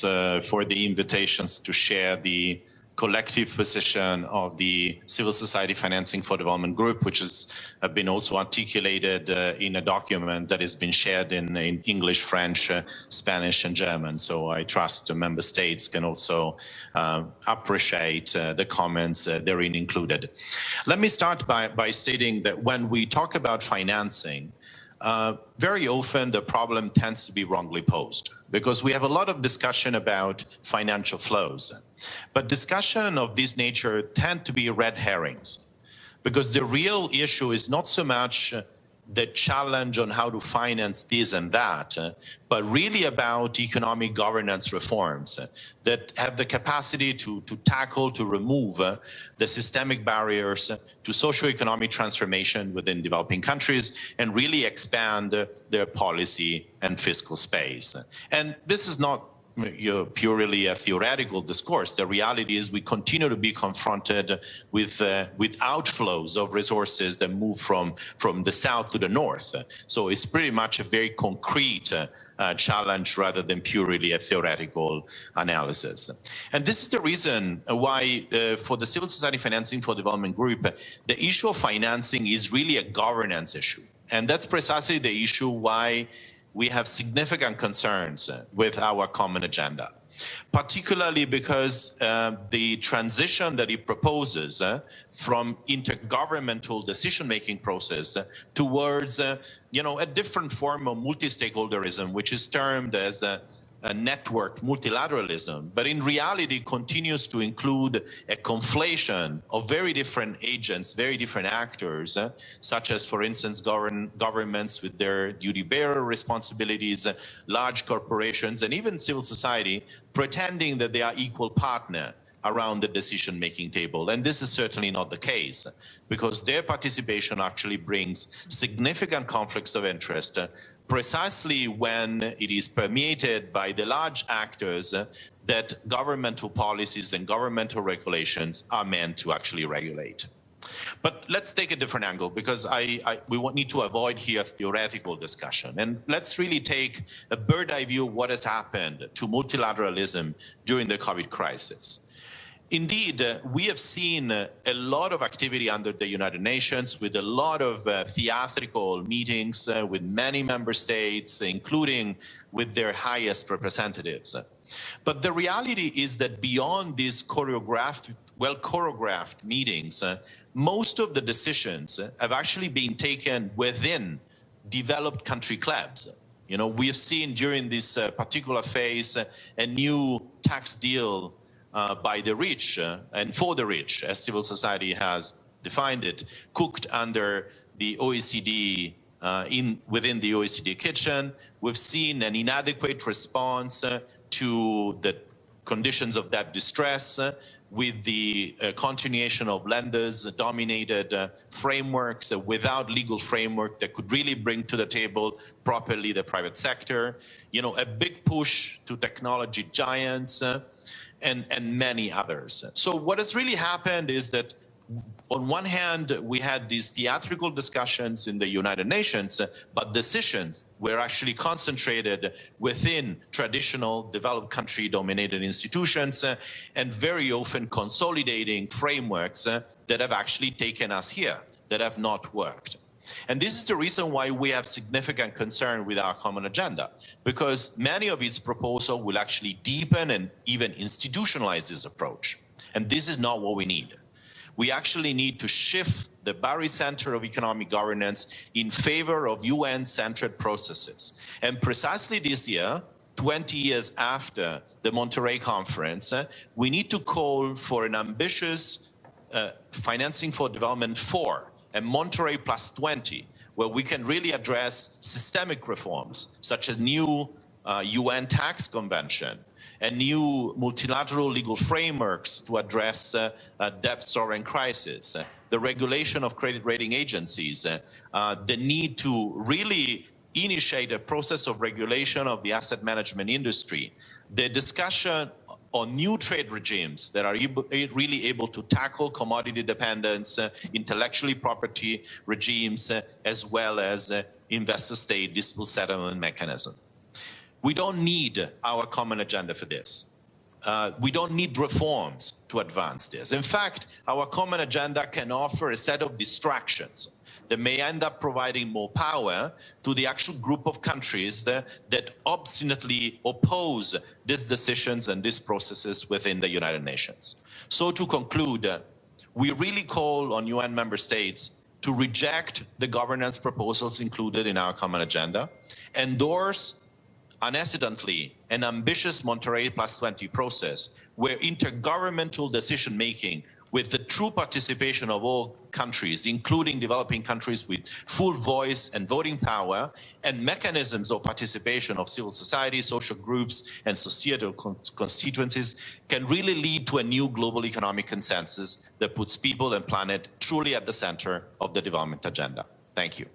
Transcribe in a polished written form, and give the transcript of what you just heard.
for the invitations to share the collective position of the Civil Society Financing for Development Group, which has been also articulated in a document that has been shared in English, French, Spanish, and German. So I trust the member states can also appreciate the comments therein included. Let me start by stating that when we talk about financing, very often the problem tends to be wrongly posed, because we have a lot of discussion about financial flows. But discussion of this nature tend to be red herrings, because the real issue is not so much the challenge on how to finance this and that, but really about economic governance reforms that have the capacity to tackle, to remove the systemic barriers to socioeconomic transformation within developing countries and really expand their policy and fiscal space. And this is not purely a theoretical discourse. The reality is we continue to be confronted with outflows of resources that move from the south to the north. So it's pretty much a very concrete challenge rather than purely a theoretical analysis. And this is the reason why for the Civil Society Financing for Development Group, the issue of financing is really a governance issue. And that's precisely the issue why we have significant concerns with our common agenda, particularly because the transition that it proposes from intergovernmental decision-making process towards a different form of multi-stakeholderism, which is termed as a network multilateralism, but in reality continues to include a conflation of very different agents, very different actors, such as, for instance, governments with their duty-bearer responsibilities, large corporations, and even civil society pretending that they are equal partner around the decision-making table. And this is certainly not the case, because their participation actually brings significant conflicts of interest precisely when it is permeated by the large actors that governmental policies and governmental regulations are meant to actually regulate. But let's take a different angle, because we need to avoid here theoretical discussion. And let's really take a bird's-eye view of what has happened to multilateralism during the COVID crisis. Indeed, we have seen a lot of activity under the United Nations, with a lot of theatrical meetings with many member states, including with their highest representatives. But the reality is that beyond these well-choreographed meetings, most of the decisions have actually been taken within developed country clubs. We have seen during this particular phase a new tax deal by the rich and for the rich, as civil society has defined it, cooked under the OECD, within the OECD kitchen. We've seen an inadequate response to the conditions of debt distress with the continuation of lenders-dominated frameworks without legal framework that could really bring to the table properly the private sector. A big push to technology giants, and many others. So what has really happened is that on one hand, we had these theatrical discussions in the United Nations, but decisions were actually concentrated within traditional developed country dominated institutions and very often consolidating frameworks that have actually taken us here, that have not worked. And this is the reason why we have significant concern with our common agenda, because many of its proposals will actually deepen and even institutionalize this approach. And this is not what we need. We actually need to shift the barycenter of economic governance in favor of UN-centered processes. And precisely this year, 20 years after the Monterrey conference, we need to call for an ambitious financing for development 4, and Monterrey plus 20, where we can really address systemic reforms, such as new UN tax convention and new multilateral legal frameworks to address debt sovereign crisis, the regulation of credit rating agencies, the need to really initiate a process of regulation of the asset management industry, the discussion on new trade regimes that are really able to tackle commodity dependence, intellectually property regimes, as well as investor-state dispute settlement mechanism. We don't need our common agenda for this. We don't need reforms to advance this. In fact, our common agenda can offer a set of distractions that may end up providing more power to the actual group of countries that obstinately oppose these decisions and these processes within the United Nations. So to conclude, we really call on UN member states to reject the governance proposals included in our common agenda, endorse unhesitantly an ambitious Monterrey +20 process where intergovernmental decision-making with the true participation of all countries, including developing countries with full voice and voting power, and mechanisms of participation of civil society, social groups, and societal constituencies can really lead to a new global economic consensus that puts people and planet truly at the center of the development agenda. Thank you.